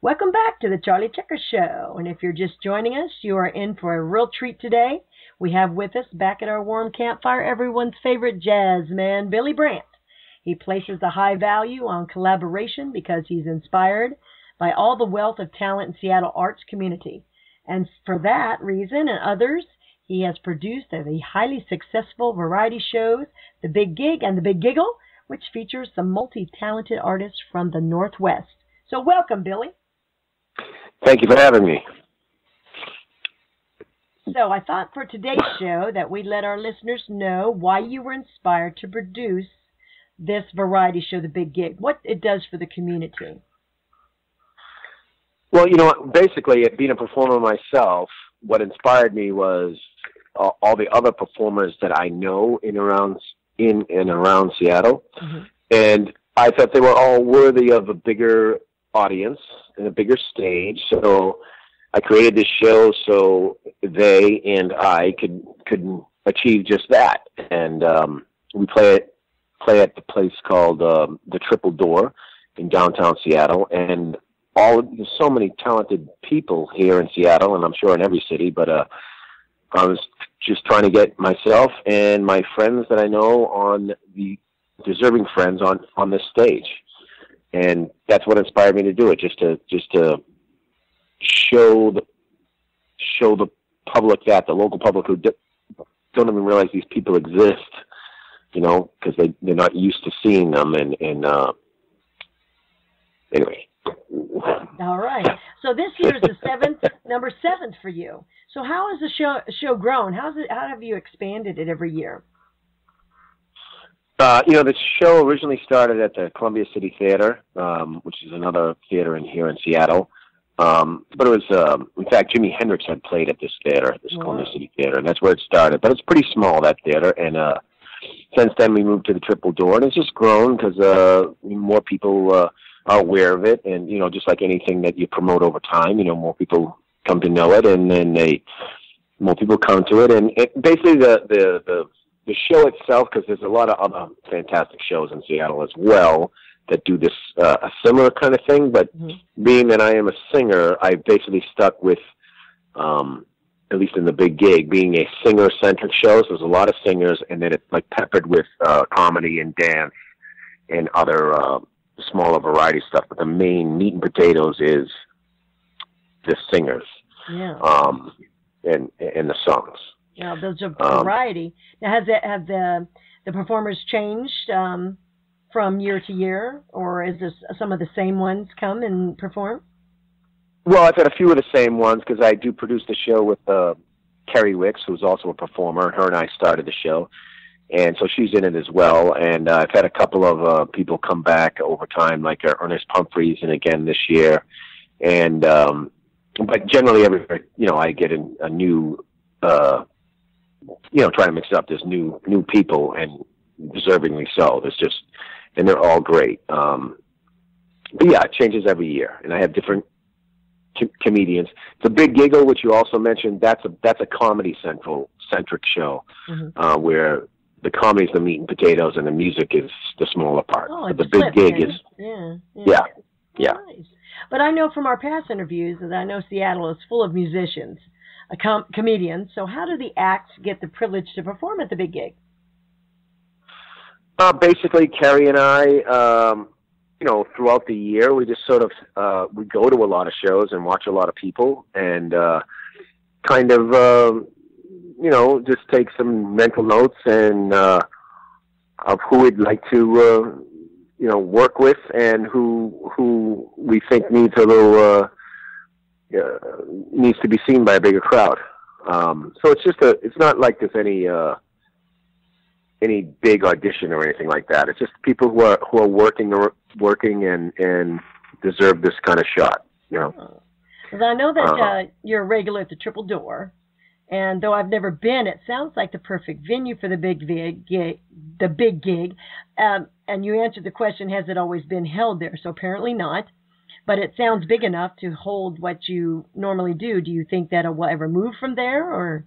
Welcome back to the Charlie Checker Show. And if you're just joining us, you are in for a real treat today. We have with us, back at our warm campfire, everyone's favorite jazz man, Billy Brandt. He places a high value on collaboration because he's inspired by all the wealth of talent in Seattle arts community. And for that reason and others, he has produced the highly successful variety shows, The Big Gig and The Big Giggle, which features some multi-talented artists from the Northwest. So welcome, Billy. Thank you for having me. So I thought for today's show that we'd let our listeners know why you were inspired to produce this variety show, The Big Gig, what it does for the community. Well, basically, being a performer myself, what inspired me was all the other performers that I know in and around Seattle. Mm-hmm. And I thought they were all worthy of a bigger audience and a bigger stage. So I created this show so they and I could achieve just that. And we play at the place called the Triple Door in downtown Seattle. And there's so many talented people here in Seattle, and I'm sure in every city, but I was just trying to get myself and my friends that I know on the deserving friends on this stage. And that's what inspired me to do it, just to show the public, the local public who don't even realize these people exist, because they're not used to seeing them. And anyway. All right. So this year is the number 7 for you. So how has the show grown? How have you expanded it every year? The show originally started at the Columbia City Theater, which is another theater here in Seattle. But it was, in fact, Jimi Hendrix had played at this theater, this Columbia City Theater, and that's where it started. But it's pretty small, that theater, and since then we moved to the Triple Door, and it's just grown because more people are aware of it, and just like anything that you promote over time, more people come to know it, and then more people come to it, and basically the show itself, because there's a lot of other fantastic shows in Seattle as well that do this a similar kind of thing, but being that I am a singer, I basically stuck with, at least in The Big Gig, being a singer-centric show. So there's a lot of singers, and then it's like peppered with comedy and dance and other smaller variety stuff. But the main meat and potatoes is the singers, and the songs. Yeah, those are variety. Now, have the performers changed from year to year, or is this some of the same ones come and perform? Well, I've had a few of the same ones because I do produce the show with Carrie Wicks, who's also a performer. Her and I started the show, and so she's in it as well. And I've had a couple of people come back over time, like Ernest Humphreys, and again this year. And but generally, I get a new, try to mix it up. There's new people, and deservingly so. And they're all great. But yeah, it changes every year, and I have different comedians. The Big Giggle, which you also mentioned, that's a comedy centric show, where the comedy is the meat and potatoes, and the music is the smaller part. Oh, but the Big Gig is yeah. Nice. But I know from our past interviews that I know Seattle is full of musicians, comedians. So how do the acts get the privilege to perform at the Big Gig? Basically, Carrie and I, throughout the year, we just sort of we go to a lot of shows and watch a lot of people, and kind of just take some mental notes and of who we'd like to work with, and who we think needs a little needs to be seen by a bigger crowd. So it's not like there's any big audition or anything like that. It's just people who are working and deserve this kind of shot, Well, I know that you're a regular at the Triple Door, and though I've never been, it sounds like the perfect venue for the Big Gig. And you answered the question, has it always been held there? So apparently not. But it sounds big enough to hold what you normally do. Do you think that it will ever move from there, or?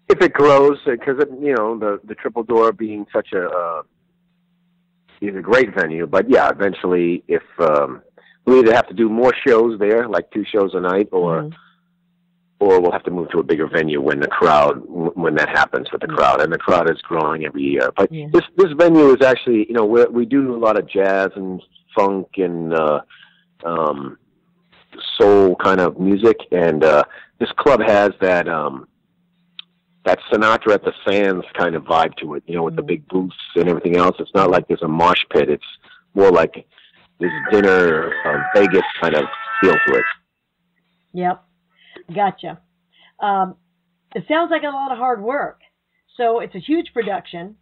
If it grows, because the Triple Door being such is a great venue, but yeah, eventually if we'll either have to do more shows there, like 2 shows a night, or we'll have to move to a bigger venue when that happens with the crowd, and the crowd is growing every year. But this venue is actually, we do a lot of jazz and funk and soul kind of music, and this club has that Sinatra at the Sands kind of vibe to it, with the big booths and everything else. It's not like there's a mosh pit. It's more like this dinner Vegas kind of feel to it. Yep. Gotcha. It sounds like a lot of hard work. So it's a huge production.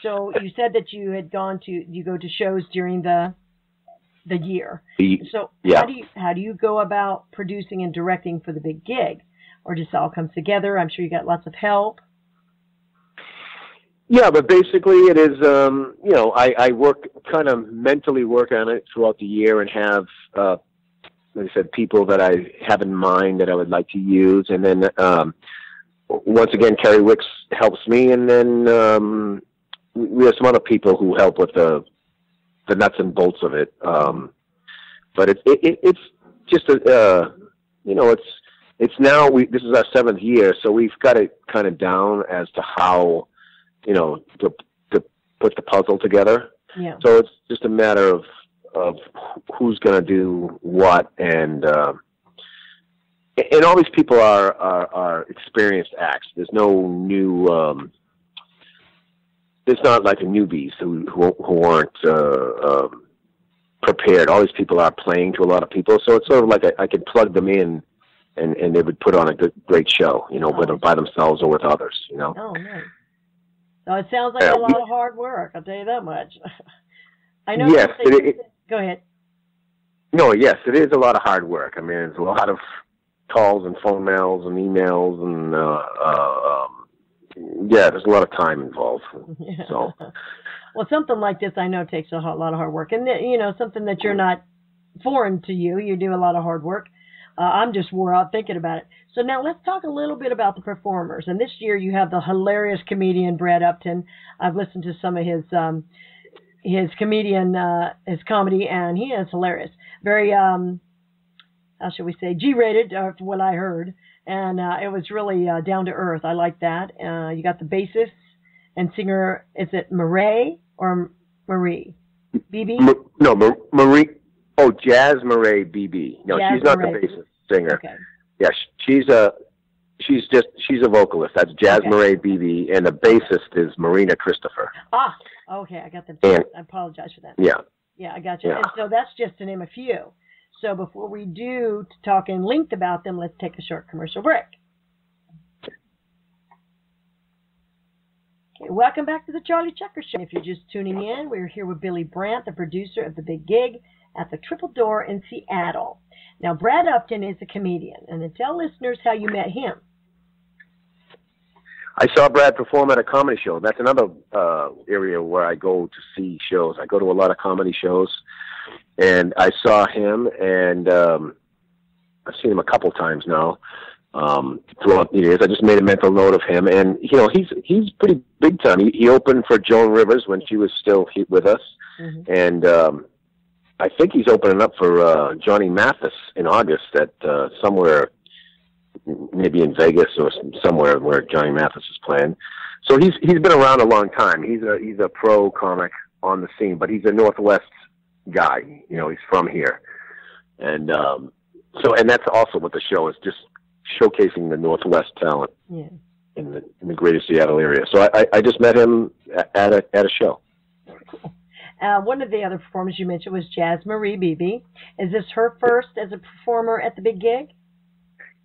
So you said that you had you go to shows during the year. So how do you go about producing and directing for the big gig? Or just all comes together? I'm sure you got lots of help. Yeah, but basically it is, I mentally work on it throughout the year and have, like I said, people that I have in mind that I would like to use. And then, once again, Kerry Wicks helps me. And then we have some other people who help with the nuts and bolts of it. But it's just it's now, this is our 7th year, so we've got it kind of down as to how, to put the puzzle together. Yeah. So it's just a matter of who's going to do what, and all these people are experienced acts. There's no new, there's not like newbies who aren't prepared. All these people are playing to a lot of people, so it's sort of like I could plug them in. And they would put on a great show, whether by themselves or with others, Oh, nice. So it sounds like a lot of hard work, I'll tell you that much. I know. Yes. Go ahead. No, yes, it is a lot of hard work. I mean, it's a lot of calls and phone mails and emails and, there's a lot of time involved. Yeah. So. Well, something like this I know takes a lot of hard work. And, something that you're not foreign to you. You do a lot of hard work. I'm just wore out thinking about it. So now let's talk a little bit about the performers. And this year you have the hilarious comedian Brandt Upton. I've listened to some of his comedy, and he is hilarious. Very, how should we say, G-rated, from what I heard. And it was really down to earth. I like that. You got the bassist and singer. Is it Murray or Marie? BB? No, Marie. Oh, Jazz Murray BB. No, Jazz she's not Murray. the bassist singer. Okay. Yeah, she's a vocalist. That's Jazz Murray BB, and the bassist is Marina Christopher. Ah, okay, I got that. I apologize for that. Yeah. Yeah, I got you. Yeah. And so that's just to name a few. So before we do talk in length about them, let's take a short commercial break. Okay, welcome back to the Charlie Checker Show. If you're just tuning in, we're here with Billy Brandt, the producer of The Big Gig at the Triple Door in Seattle. Now, Brandt Upton is a comedian, and to tell listeners how you met him. I saw Brad perform at a comedy show. That's another area where I go to see shows. I go to a lot of comedy shows, and I saw him, and I've seen him a couple times now throughout the years. I just made a mental note of him, and he's pretty big time. He opened for Joan Rivers when she was still with us, and I think he's opening up for Johnny Mathis in August at somewhere, maybe in Vegas or somewhere where Johnny Mathis is playing. So he's been around a long time. He's a pro comic on the scene, but he's a Northwest guy. He's from here, and and that's also what the show is, just showcasing the Northwest talent in the greater Seattle area. So I just met him at a show. Cool. One of the other performers you mentioned was Jazz Marie Beebe. Is this her first as a performer at the Big Gig?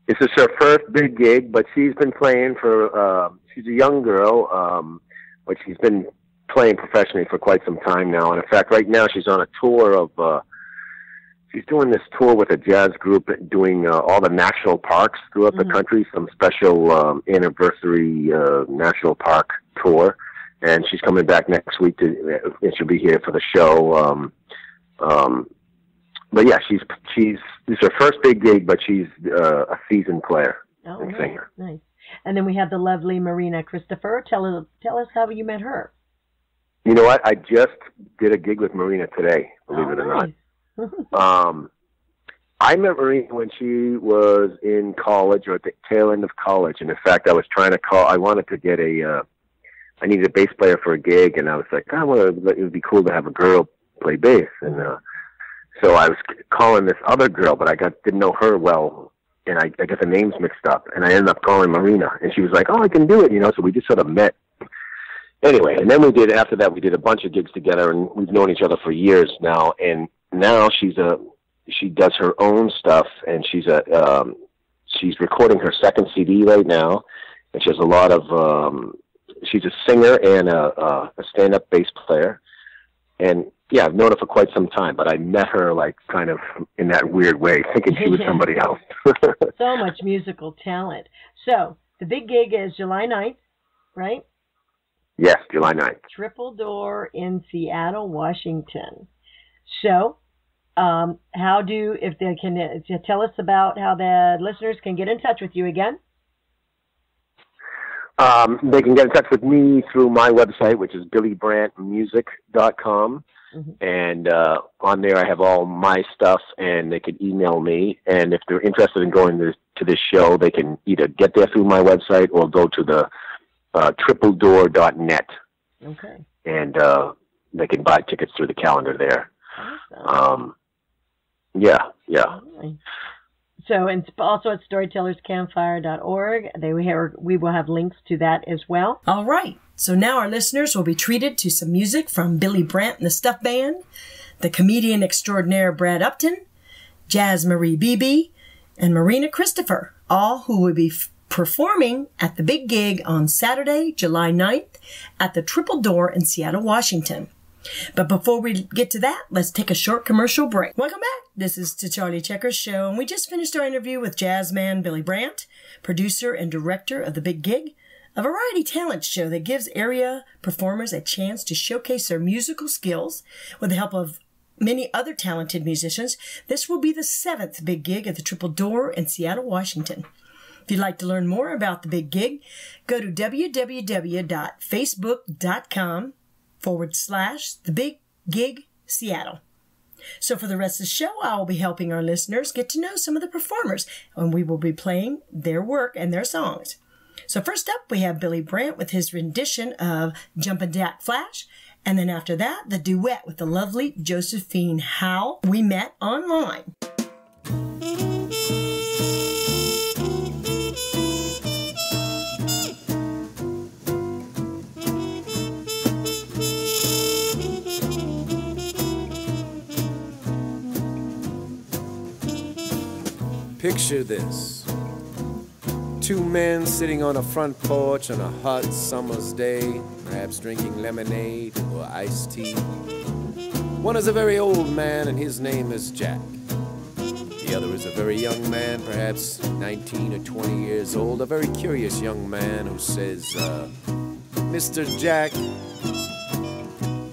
This is her first big gig, but she's been playing for, she's a young girl, but she's been playing professionally for quite some time now. And in fact, right now she's on a tour of, she's doing this tour with a jazz group doing all the national parks throughout the country, some special anniversary national park tour. And she's coming back next week and she'll be here for the show. But yeah, this is her first big gig, but she's a seasoned player and singer. Nice. And then we have the lovely Marina Christopher. Tell us how you met her. You know what? I just did a gig with Marina today, believe it or not. I met Marina when she was in college or at the tail end of college. And in fact, I was trying to call, I wanted to get I needed a bass player for a gig. And I was like, it would be cool to have a girl play bass. And so I was calling this other girl, but didn't know her well. And I got the names mixed up. And I ended up calling Marina. And she was like, oh, I can do it, So we just sort of met. Anyway, and then after that, we did a bunch of gigs together. And we've known each other for years now. And now she does her own stuff, and she's recording her second CD right now, and she has a lot of she's a singer and a stand-up bass player, and yeah, I've known her for quite some time, but I met her like kind of in that weird way, thinking she was somebody else. So much musical talent. So the big gig is July 9th, right? Yes, July 9th. Triple Door in Seattle, Washington. So if they can tell us about how the listeners can get in touch with you again? They can get in touch with me through my website, which is billybrandtmusic.com. Mm-hmm. And on there I have all my stuff, and they can email me. And if they're interested in going to this show, they can either get there through my website or go to the tripledoor.net. Okay. And they can buy tickets through the calendar there. Awesome. Yeah. Right. So, and also at storytellerscampfire.org, we will have links to that as well. All right. So now our listeners will be treated to some music from Billy Brandt and the Stuff Band, the comedian extraordinaire Brad Upton, Jazz Marie Beebe, and Marina Christopher, all who will be performing at the big gig on Saturday, July 9th at the Triple Door in Seattle, Washington. But before we get to that, let's take a short commercial break. Welcome back. This is the Charlie Checkers Show, and we just finished our interview with jazzman Billy Brandt, producer and director of The Big Gig, a variety talent show that gives area performers a chance to showcase their musical skills with the help of many other talented musicians. This will be the 7th Big Gig at the Triple Door in Seattle, Washington. If you'd like to learn more about The Big Gig, go to www.facebook.com/The Big Gig Seattle. So for the rest of the show, I will be helping our listeners get to know some of the performers, and we will be playing their work and their songs. So first up, we have Billy Brandt with his rendition of Jumpin' Jack Flash, and then after that, the duet with the lovely Josephine Howe, We Met Online. Picture this. 2 men sitting on a front porch on a hot summer's day, perhaps drinking lemonade or iced tea. One is a very old man and his name is Jack. The other is a very young man, perhaps 19 or 20 years old, a very curious young man who says, Mr. Jack,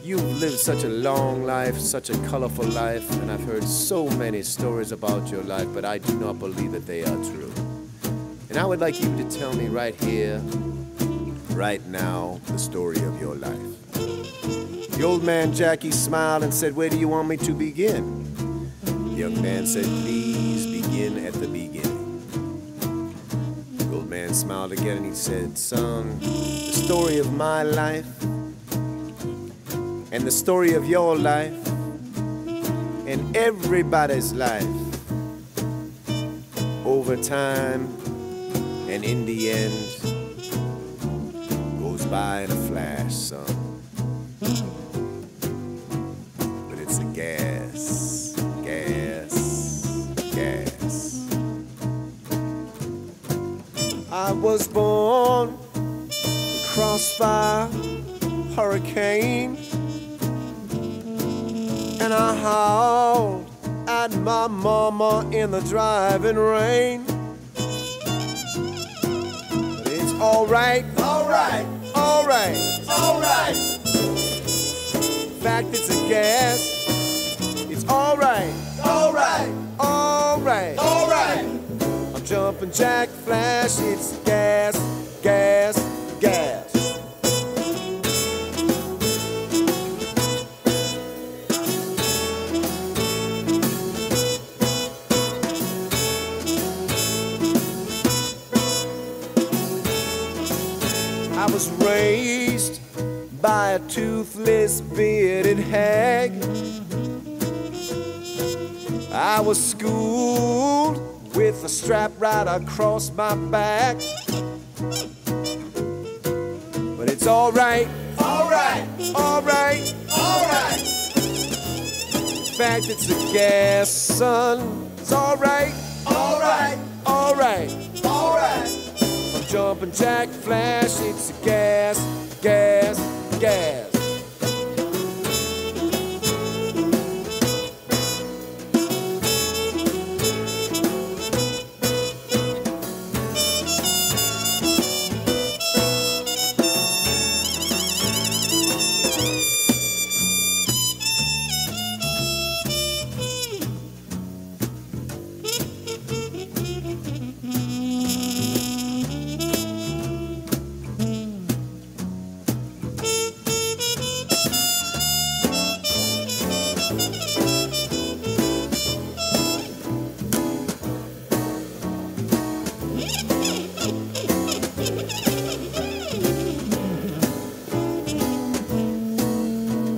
you've lived such a long life, such a colorful life, and I've heard so many stories about your life, but I do not believe that they are true. And I would like you to tell me right here, right now, the story of your life. The old man Jackie smiled and said, where do you want me to begin? The young man said, please begin at the beginning. The old man smiled again and he said, son, the story of my life and the story of your life and everybody's life over time and in the end goes by in a flash, son. But it's a gas. I was born in crossfire, hurricane, and I howled at my mama in the driving rain. But it's alright. In fact, it's a gas. It's alright. I'm jumping Jack Flash. It's gas. toothless, bearded hag. I was schooled with a strap right across my back. But it's all right, all right, all right, all right. In fact, it's a gas, son. It's all right, all right, all right, all right. I'm jumping jack flash, it's a gas, gas, gas.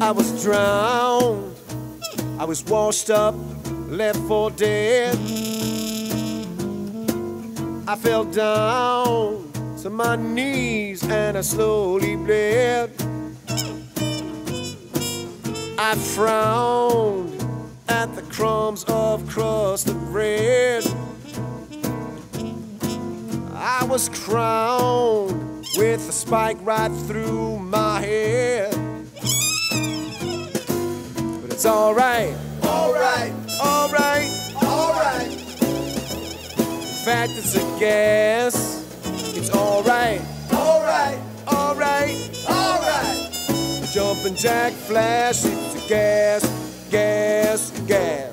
I was drowned, I was washed up, left for dead. I fell down to my knees and I slowly bled. I frowned at the crumbs of crusted bread. I was crowned with a spike right through my head. It's all right, all right, all right, all right. In fact, it's a gas. It's all right, all right, all right, all right. Jumping jack flash, it's a gas, gas, gas.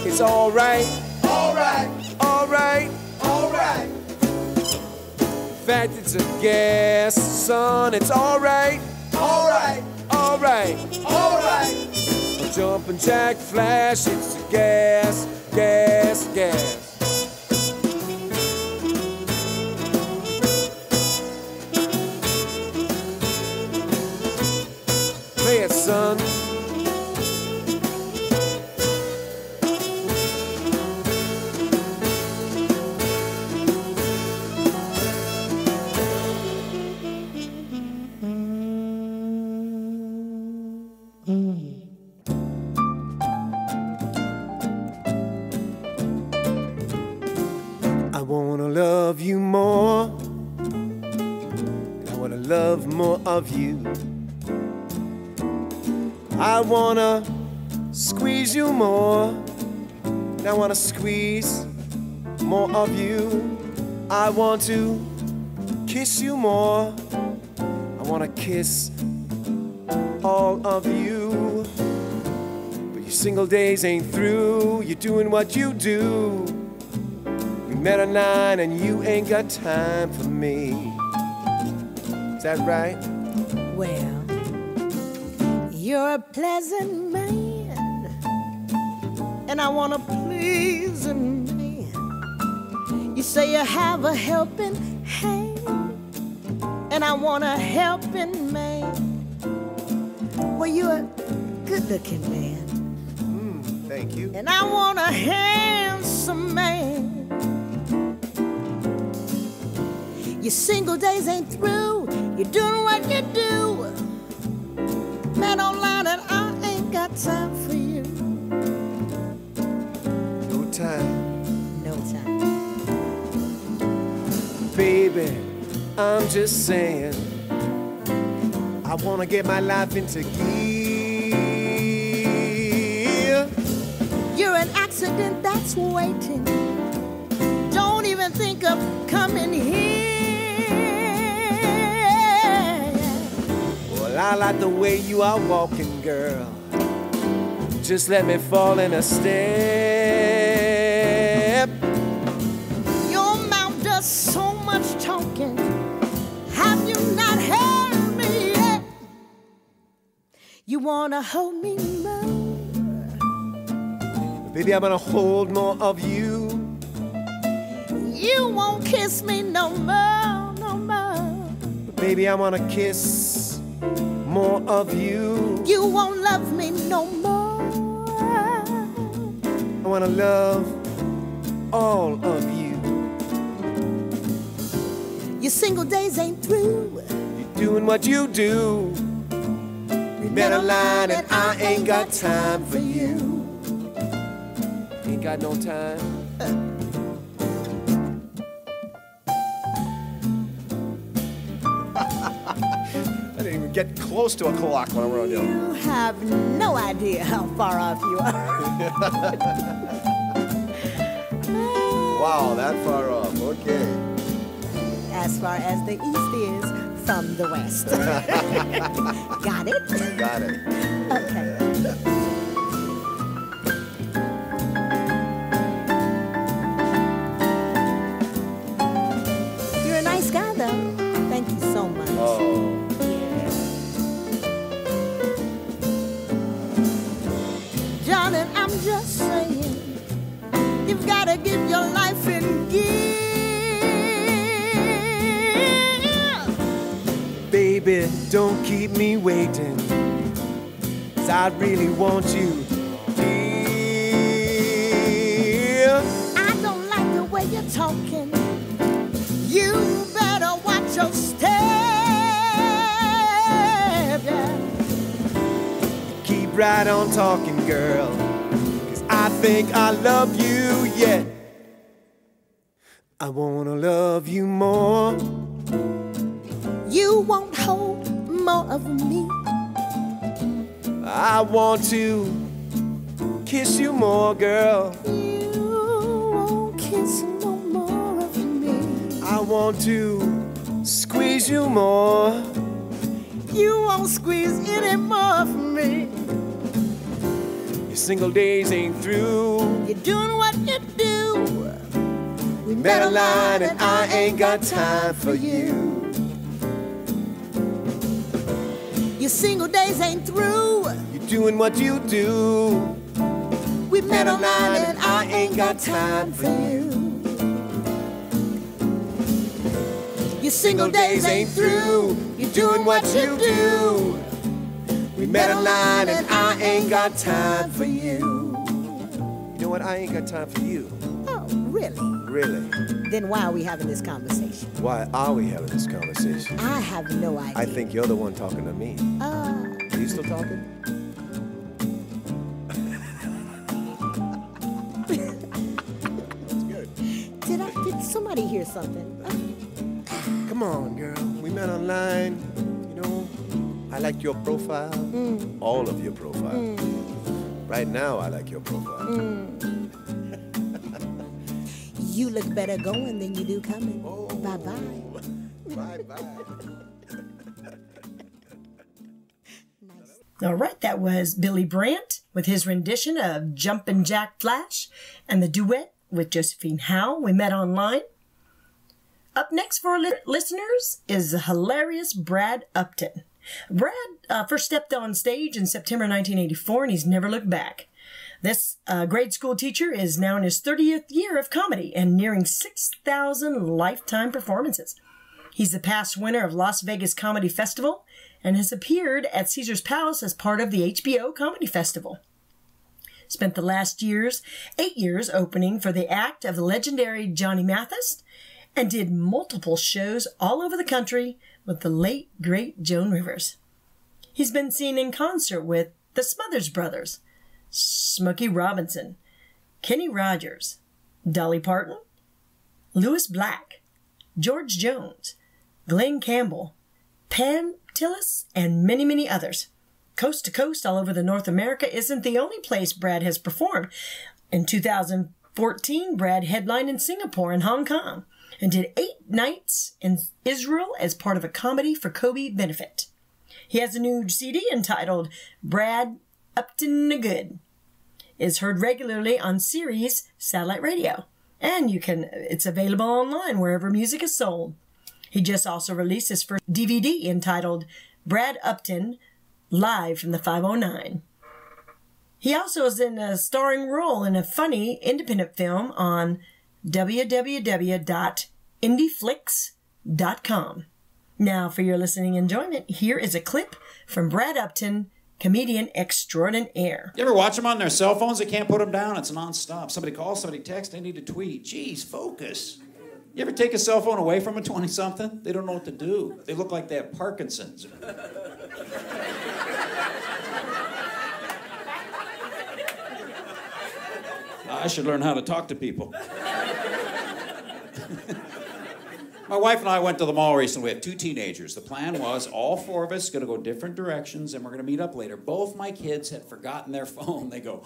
It's all right, all right, all right, all right. In fact, it's a gas, son. It's all right, all right, all right, all right. I'm jumping jack flash. It's a gas, gas, gas. Play it, son. I wanna love you more, and I wanna love more of you. I wanna squeeze you more, and I wanna squeeze more of you. I want to kiss you more, I wanna kiss all of you. But your single days ain't through, you're doing what you do. We met at 9 and you ain't got time for me. Is that right? Well, you're a pleasant man, and I wanna please a man. You say you have a helping hand, and I want a helping man. Well, you're a good-looking man. Thank you. And I want a handsome man. Your single days ain't through, you're doing what you do. Man, don't lie that I ain't got time for you. No time. No time. Baby, I'm just saying, I wanna get my life into gear. You're an accident that's waiting. Don't even think of coming here. Well, I like the way you are walking, girl. Just let me fall in a step. Your mouth does so much talking. Have you not heard me yet? You want wanna hold me more. Baby, I'm gonna hold more of you. You won't kiss me no more, no more. But baby, I wanna kiss more of you. You won't love me no more. I wanna love all of you. Your single days ain't through. You're doing what you do. We met online and I ain't got time for you. Ain't got no time. I didn't even get close to a clock when I'm around you. You have no idea how far off you are. Wow, that far off. Okay. As far as the east is from the west. Got it? Got it. Okay. You're a nice guy, though. Thank you so much. Oh. Darling, I'm just saying, you've got to give your life in gear. Baby, don't keep me waiting, 'cause I really want you, dear. I don't like the way you're talking. You better watch your step. Yeah. Keep right on talking, girl, 'cause I think I love you yet. I wanna love you more. You won't hold more of me. I want to kiss you more, girl. You won't kiss no more of me. I want to squeeze you more. You won't squeeze any more of me. Your single days ain't through. You're doing what you do. We Met a line and I ain't got time for you. Your single days ain't through. You're doing what you do. We met a line and I ain't got time for you. Your single days ain't through. You're doing what you do. We met a line and I ain't got time for you. You know what? I ain't got time for you. Oh, really? Really? Then why are we having this conversation? Why are we having this conversation? I have no idea. I think you're the one talking to me. Are you still talking? That's good. Did somebody hear something? Come on, girl. We met online. You know, I like your profile. All of your profile. Right now, I like your profile. You look better going than you do coming. Oh. Bye-bye. Bye-bye. Nice. All right, that was Billy Brandt with his rendition of Jumpin' Jack Flash and the duet with Josephine Howe. We met online. Up next for our listeners is the hilarious Brad Upton. Brad first stepped on stage in September 1984, and he's never looked back. This grade school teacher is now in his 30th year of comedy and nearing 6,000 lifetime performances. He's the past winner of Las Vegas Comedy Festival and has appeared at Caesar's Palace as part of the HBO Comedy Festival. Spent the last 8 years opening for the act of the legendary Johnny Mathis and did multiple shows all over the country with the late, great Joan Rivers. He's been seen in concert with the Smothers Brothers, Smokey Robinson, Kenny Rogers, Dolly Parton, Louis Black, George Jones, Glenn Campbell, Pam Tillis, and many, many others. Coast to coast all over the North America isn't the only place Brad has performed. In 2014, Brad headlined in Singapore and Hong Kong and did 8 nights in Israel as part of a Comedy for Kobe benefit. He has a new CD entitled Brad Upton the Good. Is heard regularly on Sirius Satellite Radio, and it's available online wherever music is sold. He just also released his first DVD entitled Brad Upton live from the 509. He also is in a starring role in a funny independent film on www.indieflix.com. Now, for your listening enjoyment, here is a clip from Brad Upton, comedian extraordinaire. You ever watch them on their cell phones? They can't put them down. It's nonstop. Somebody calls, somebody texts, they need to tweet. Jeez, focus. You ever take a cell phone away from a 20-something? They don't know what to do. They look like they have Parkinson's. I should learn how to talk to people. My wife and I went to the mall recently. We have 2 teenagers. The plan was all 4 of us going to go different directions and we're going to meet up later. Both my kids had forgotten their phone. They go,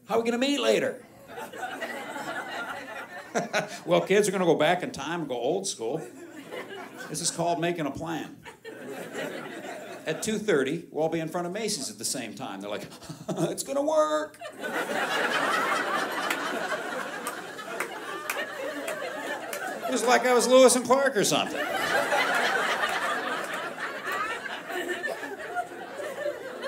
how are we going to meet later? Well, kids are going to go back in time and go old school. This is called making a plan. At 2:30, we'll all be in front of Macy's at the same time. They're like, it's going to work. It was like I was Lewis and Clark or something.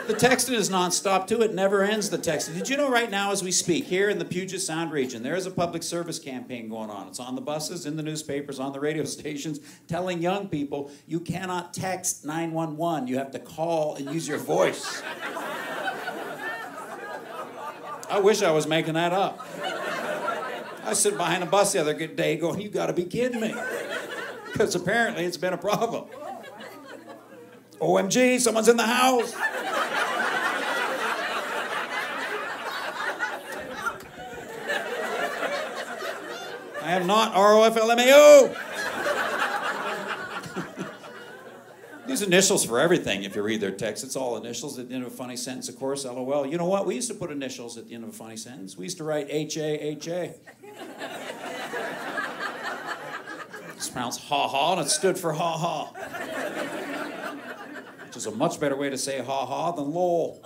The texting is nonstop too. It never ends, the texting. Did you know right now as we speak, here in the Puget Sound region, there is a public service campaign going on. It's on the buses, in the newspapers, on the radio stations, telling young people, you cannot text 911. You have to call and use your voice. I wish I was making that up. I was sitting behind a bus the other day going, you gotta be kidding me. Because apparently it's been a problem. OMG, someone's in the house. I am not ROFLMAO. Use initials for everything if you read their text. It's all initials at the end of a funny sentence, of course, LOL. You know what? We used to put initials at the end of a funny sentence. We used to write H-A-H-A. It's pronounced ha-ha, and it stood for ha-ha. Which is a much better way to say ha-ha than lol.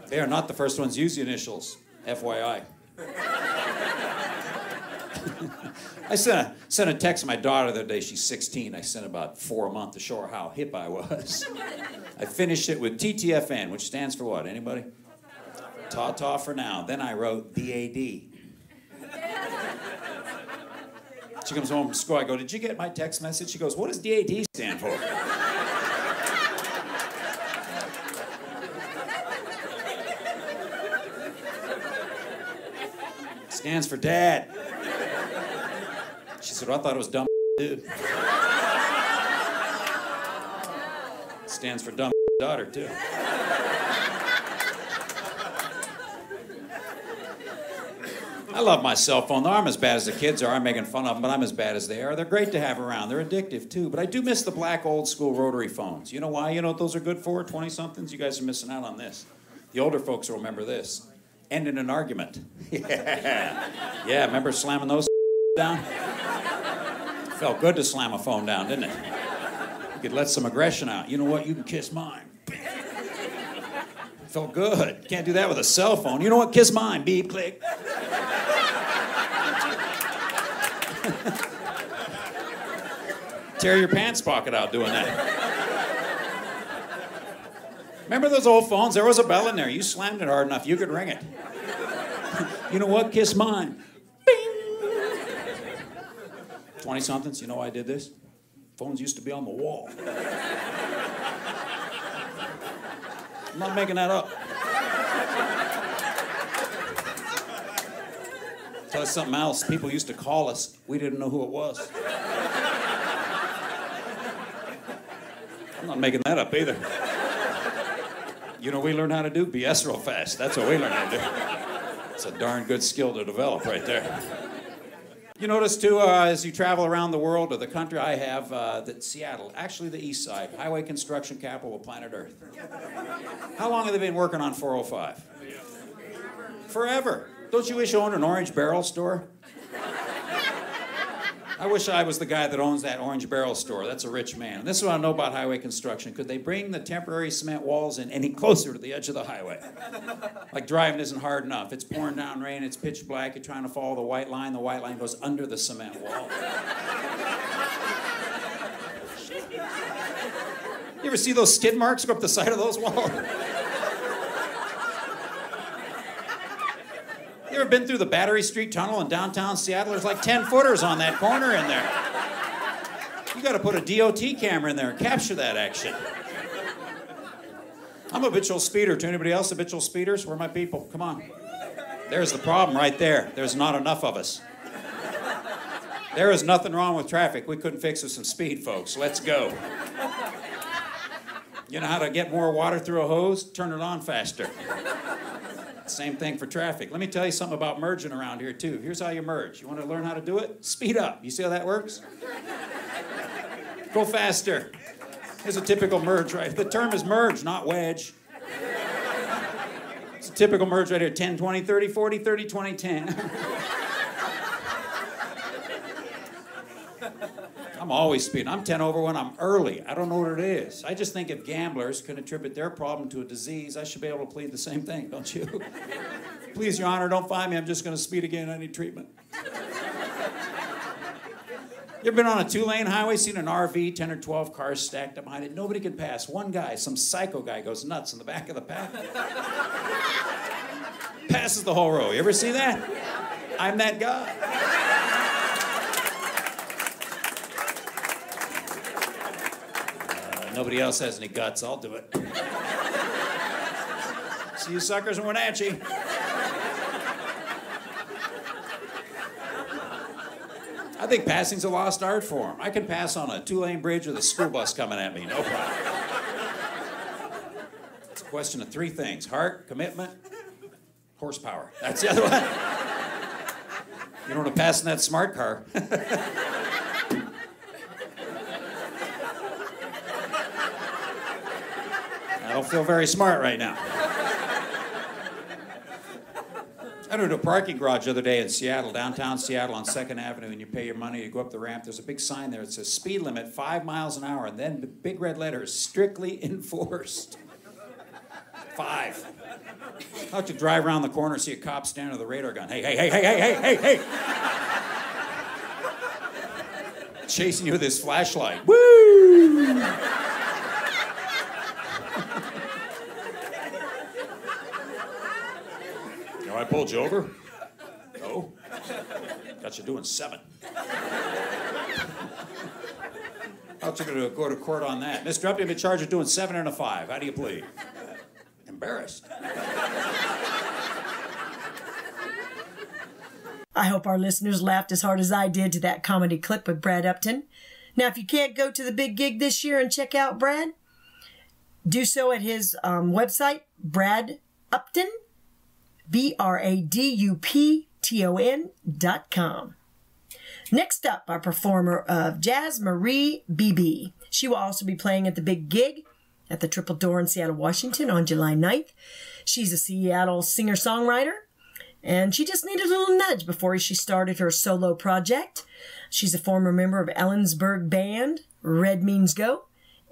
They are not the first ones to use the initials, FYI. I sent a text to my daughter the other day. She's 16. I sent about 4 a month to show her how hip I was. I finished it with TTFN, which stands for what? Anybody? Ta-ta for now. Then I wrote DAD. She comes home from school. I go, did you get my text message? She goes, what does DAD stand for? Stands for Dad. She said, well, I thought it was dumb dude. Stands for dumb daughter, too. I love my cell phone. Though I'm as bad as the kids are. I'm making fun of them, but I'm as bad as they are. They're great to have around. They're addictive, too. But I do miss the black old school rotary phones. You know why? You know what those are good for? 20-somethings? You guys are missing out on this. The older folks will remember this. End in an argument. Yeah. Yeah, remember slamming those down? Felt good to slam a phone down, didn't it? You could let some aggression out. You know what? You can kiss mine. Felt good. Can't do that with a cell phone. You know what? Kiss mine. Beep, click. Tear your pants pocket out doing that. Remember those old phones? There was a bell in there. You slammed it hard enough, you could ring it. You know what? Kiss mine. Bing! 20-somethings, you know why I did this? Phones used to be on the wall. I'm not making that up. Tell you something else. People used to call us. We didn't know who it was. I'm not making that up either. You know, we learned how to do BS real fast. That's what we learned how to do. It's a darn good skill to develop right there. You notice, too, as you travel around the world or the country, I have that Seattle, actually the east side, highway construction capital of planet Earth. How long have they been working on 405? Forever. Don't you wish you owned an Orange Barrel store? I wish I was the guy that owns that Orange Barrel store. That's a rich man. And this is what I know about highway construction. Could they bring the temporary cement walls in any closer to the edge of the highway? Like driving isn't hard enough. It's pouring down rain. It's pitch black. You're trying to follow the white line. The white line goes under the cement wall. You ever see those skid marks go up the side of those walls? You ever been through the Battery Street Tunnel in downtown Seattle? There's like 10 footers on that corner in there. You got to put a DOT camera in there and capture that action. I'm a habitual speeder. To anybody else, habitual speeders? Where are my people? Come on. There's the problem right there. There's not enough of us. There is nothing wrong with traffic. We couldn't fix it with some speed, folks. Let's go. You know how to get more water through a hose? Turn it on faster. Same thing for traffic. Let me tell you something about merging around here, too. Here's how you merge. You want to learn how to do it? Speed up. You see how that works? Go faster. Here's a typical merge, right? The term is merge, not wedge. It's a typical merge right here. 10, 20, 30, 40, 30, 20, 10. I'm always speeding. I'm 10 over when I'm early. I don't know what it is. I just think if gamblers can attribute their problem to a disease, I should be able to plead the same thing, don't you? Please, Your Honor, don't find me. I'm just going to speed again. I need treatment. You ever been on a 2-lane highway, seen an RV, 10 or 12 cars stacked up behind it? Nobody can pass. One guy, some psycho guy, goes nuts in the back of the pack. Passes the whole row. You ever see that? I'm that guy. Nobody else has any guts. I'll do it. See you suckers in Wenatchee. I think passing's a lost art form. I can pass on a 2-lane bridge with a school bus coming at me, no problem. It's a question of 3 things: heart, commitment, horsepower. That's the other one. You don't want to pass in that smart car. I don't feel very smart right now. I went to a parking garage the other day in Seattle, downtown Seattle on 2nd Avenue, and you pay your money, you go up the ramp. There's a big sign there. It says speed limit 5 miles an hour, and then the big red letters, strictly enforced. 5. How about you drive around the corner and see a cop standing with a radar gun? Hey, hey, hey, hey, hey, hey, hey, hey. Chasing you with his flashlight. Woo! I pulled you over? No. Got you doing 7. How's you going to go to court on that? Mr. Upton, in charge of doing 7 and a 5. How do you plead? Embarrassed. I hope our listeners laughed as hard as I did to that comedy clip with Brad Upton. Now, if you can't go to the big gig this year and check out Brad, do so at his website, Brad Upton. BRADUPTON.com. Next up, our performer of jazz, Marie Beebe. She will also be playing at the big gig at the Triple Door in Seattle, Washington on July 9th. She's a Seattle singer-songwriter, and she just needed a little nudge before she started her solo project. She's a former member of Ellensburg Band, Red Means Go,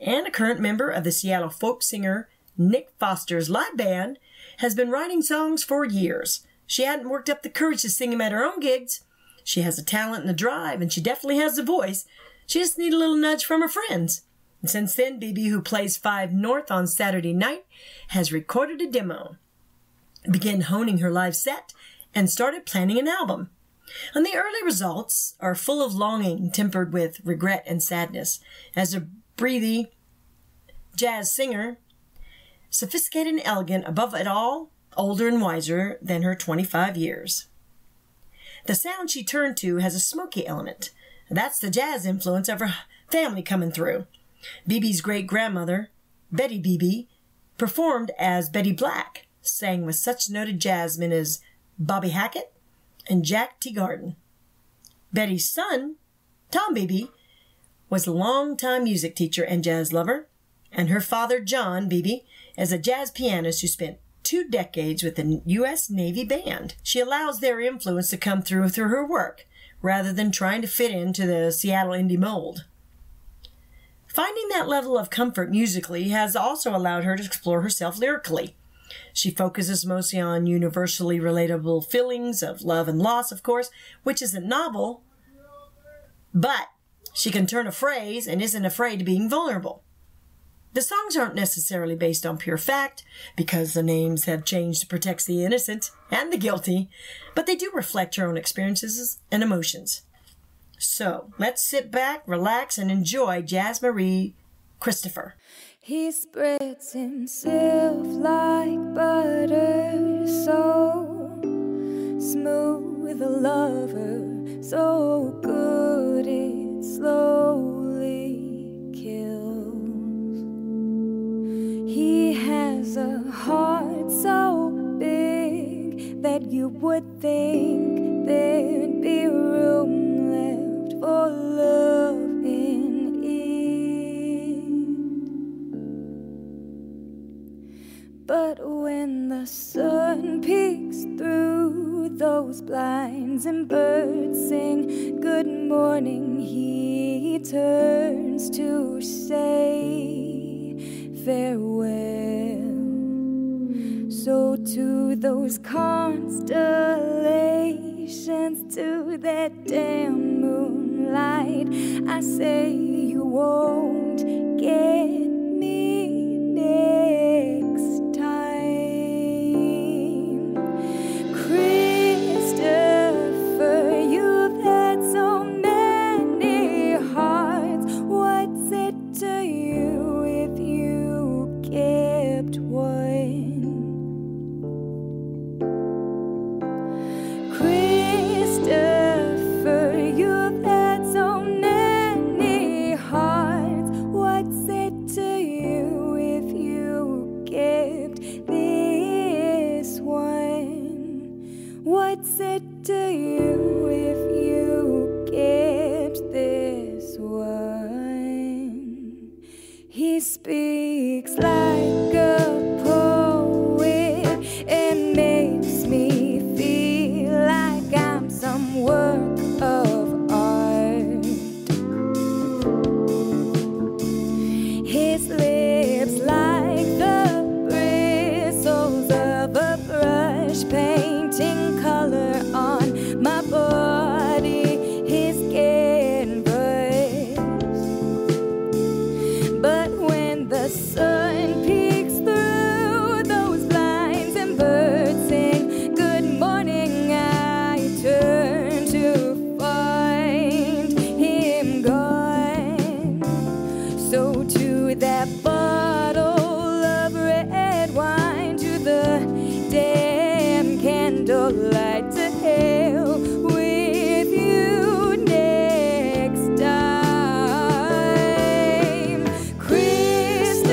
and a current member of the Seattle folk singer Nick Foster's live band, has been writing songs for years. She hadn't worked up the courage to sing them at her own gigs. She has the talent and the drive, and she definitely has the voice. She just needed a little nudge from her friends. And since then, BB, who plays 5 North on Saturday night, has recorded a demo, began honing her live set, and started planning an album. And the early results are full of longing tempered with regret and sadness. As a breathy jazz singer, sophisticated and elegant, above it all, older and wiser than her 25 years. The sound she turned to has a smoky element. That's the jazz influence of her family coming through. Beebe's great-grandmother, Betty Beebe, performed as Betty Black, sang with such noted jazzmen as Bobby Hackett and Jack Teagarden. Betty's son, Tom Beebe, was a longtime music teacher and jazz lover, and her father, John Beebe, is a jazz pianist who spent 2 decades with the U.S. Navy Band. She allows their influence to come through her work, rather than trying to fit into the Seattle indie mold. Finding that level of comfort musically has also allowed her to explore herself lyrically. She focuses mostly on universally relatable feelings of love and loss, of course, which isn't novel, but she can turn a phrase and isn't afraid of being vulnerable. The songs aren't necessarily based on pure fact, because the names have changed to protect the innocent and the guilty, but they do reflect your own experiences and emotions. So, let's sit back, relax, and enjoy Jazz Marie Christopher. He spreads himself like butter, so smooth a lover, so good it slowly kills. He has a heart so big that you would think there'd be room left for love in it. But when the sun peeks through those blinds and birds sing good morning, he turns to say farewell. So to those constellations, to that damn moonlight, I say you won't get me next time. Christopher, you've had so many hearts. What's it to you if you kept one? Christopher, you've had so many hearts. What's it to you if you kept this one? What's it to you if you kept this one? He speaks like a poet and makes me feel like I'm some work of art. His lips like the bristles of a brush, painting color on my body, his canvas. But when the sun peeks through those blinds and birds sing good morning, I turn to find him gone. So to that bottle of red wine, to the damn candlelight, to hell with you next time. Christopher,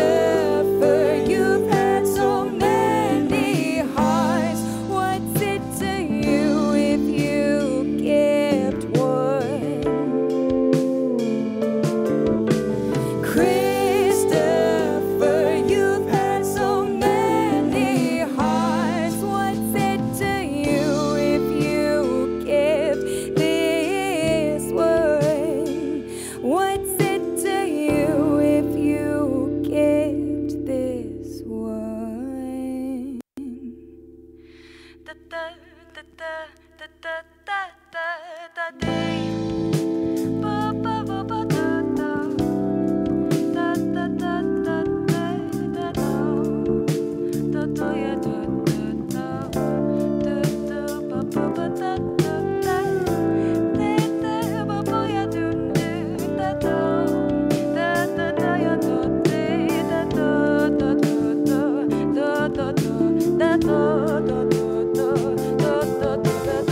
you've had so many hearts. What's it to you if you kept one? Christopher, you've had so many hearts. What's it to you if you kept this one? What's it to you if you kept this one? Da da da da da da da da da dee. Ba ba ba ba da da. Da da da da da da da. Da da ya da da da. Da da ba ba ba da da da. Da da ba ba ya do do da da. Da da da ya do do da da da da da da da da da da da da da da da da da da.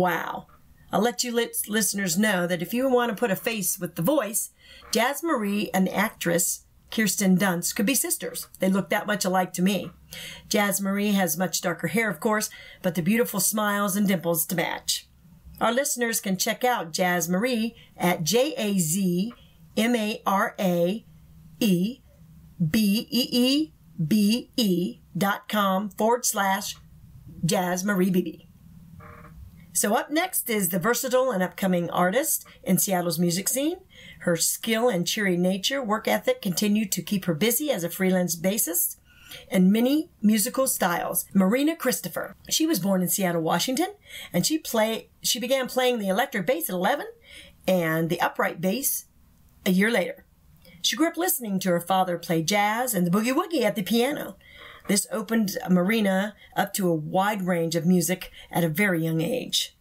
Wow. I'll let you listeners know that if you want to put a face with the voice, Jazz Marie and the actress Kirsten Dunst could be sisters. They look that much alike to me. Jazz Marie has much darker hair, of course, but the beautiful smiles and dimples to match. Our listeners can check out Jazz Marie at JazMarieBeebe.com/Jazz Marie BB. So up next is the versatile and upcoming artist in Seattle's music scene. Her skill and cheery nature, work ethic continue to keep her busy as a freelance bassist in many musical styles. Marina Christopher. She was born in Seattle, Washington, and she began playing the electric bass at 11 and the upright bass a year later. She grew up listening to her father play jazz and the boogie-woogie at the piano. This opened Marina up to a wide range of music at a very young age.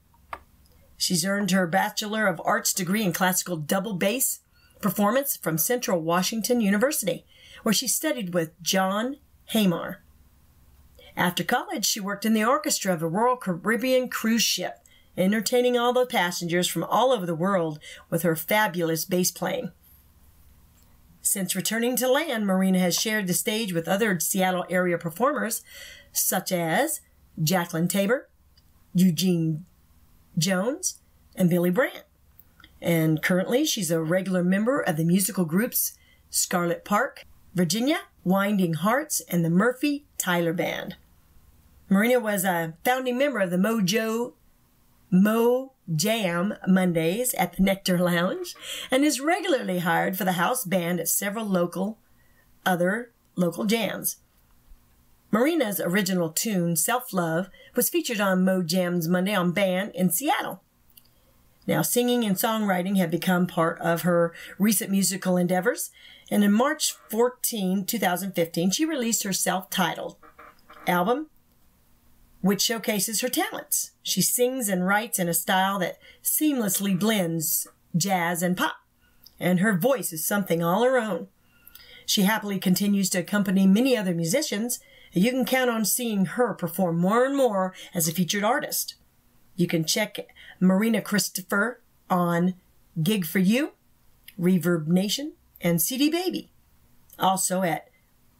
She's earned her Bachelor of Arts degree in classical double bass performance from Central Washington University, where she studied with John Hamar. After college, she worked in the orchestra of a Royal Caribbean cruise ship, entertaining all the passengers from all over the world with her fabulous bass playing. Since returning to land, Marina has shared the stage with other Seattle area performers such as Jacqueline Tabor, Eugene Jones, and Billy Brandt. And currently, she's a regular member of the musical groups Scarlet Park, Virginia, Winding Hearts, and the Murphy Tyler Band. Marina was a founding member of the Mo Jam Mondays at the Nectar Lounge and is regularly hired for the house band at several other local jams. Marina's original tune, Self-Love, was featured on Mo Jam's Monday on Band in Seattle. Now, singing and songwriting have become part of her recent musical endeavors, and in March 14, 2015, she released her self-titled album, which showcases her talents. She sings and writes in a style that seamlessly blends jazz and pop, and her voice is something all her own. She happily continues to accompany many other musicians, and you can count on seeing her perform more and more as a featured artist. You can check Marina Christopher on Gig for You, Reverb Nation, and CD Baby. Also at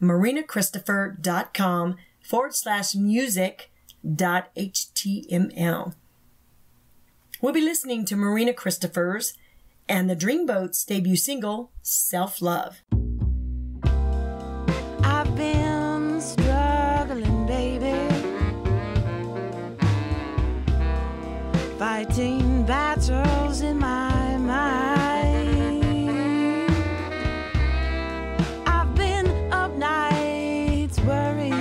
marinachristopher.com/music.html. We'll be listening to Marina Christopher's and the Dreamboat's debut single, Self-Love. I've been struggling, baby, fighting battles in my mind. I've been up nights worried,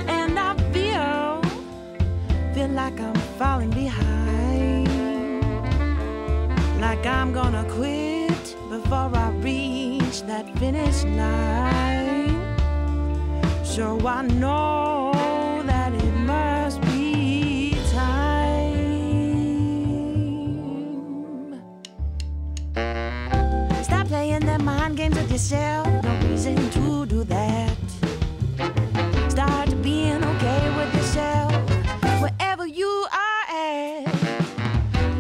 and I feel like I'm falling behind, like I'm gonna quit before I reach that finish line. So I know that it must be time. Stop playing them mind games with yourself. No reason to do that. Start being okay with yourself wherever you are at.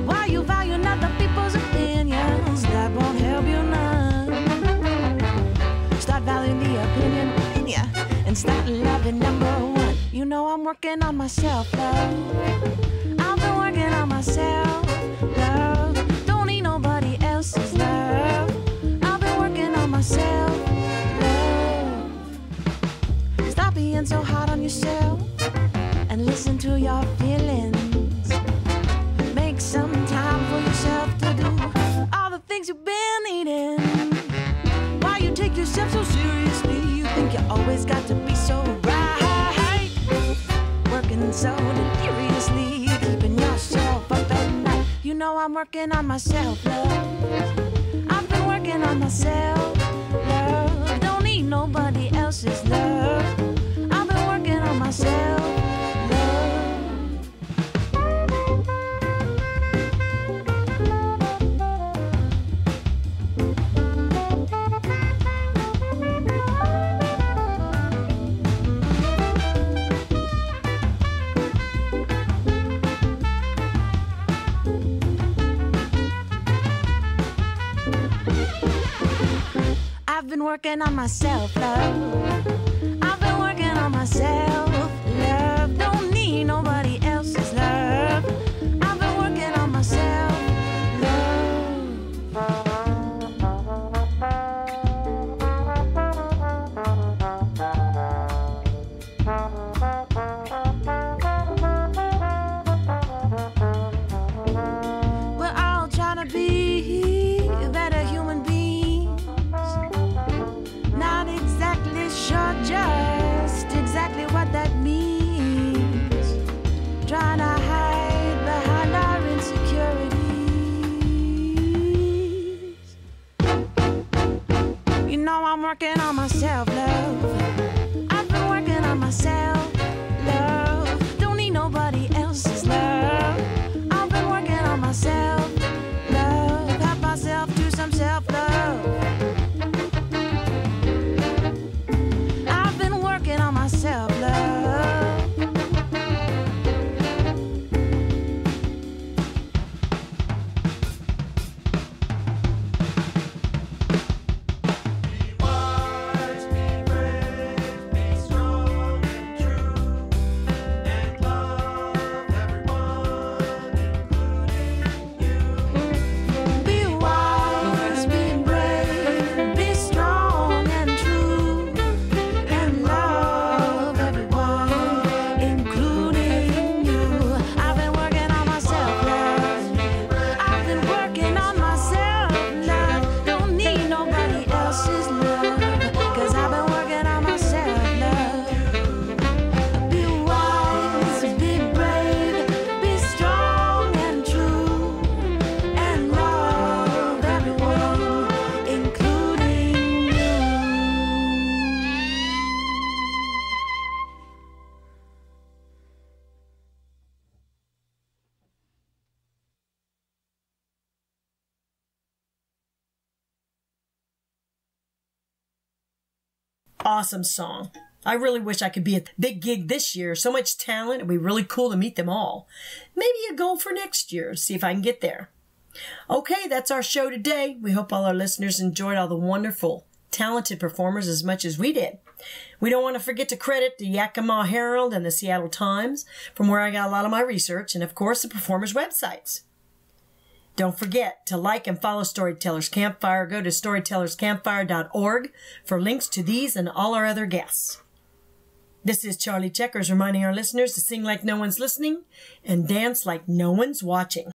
Why you value other people's opinions? That won't help you none. Start valuing the opinion in ya and start loving number one. You know I'm working on myself, love. I've been working on myself, love. Don't need nobody else's love. I've been working on myself, love. Stop being so hard on yourself and listen to your feelings. Make some time for yourself to do all the things you've been needing. Why you take yourself so seriously? You think you always got to be so right. Working so deliriously, keeping yourself up at night. You know I'm working on myself, love. I've been working on myself, love. Don't need nobody else's love. I've been working on myself, love. I've been working on myself, love. I've been working on myself, love. Don't need nobody else's love. I've been working on myself, we're all trying to be better human beings. Not exactly sure just exactly what that means. Trying to hide behind our insecurities. You know I'm working on myself, love. I've been working on myself, love. Don't need nobody else's love. I've been working on myself, love. Help myself to some self-love. I've been working on myself, love. Be wise, be brave, be strong and true, and love everyone, including you. I've been working on myself, love. I've been working on myself, love. Don't need nobody else's love, 'cause I've been working on myself, love. Be wise, be brave, be strong and true, and love everyone, including you. Awesome song. I really wish I could be at the big gig this year. So much talent. It'd be really cool to meet them all. Maybe a goal for next year. See if I can get there. Okay, that's our show today. We hope all our listeners enjoyed all the wonderful, talented performers as much as we did. We don't want to forget to credit the Yakima Herald and the Seattle Times, from where I got a lot of my research, and of course the performers' websites. Don't forget to like and follow Storytellers Campfire. Go to storytellerscampfire.org for links to these and all our other guests. This is Charlie Checkers reminding our listeners to sing like no one's listening and dance like no one's watching.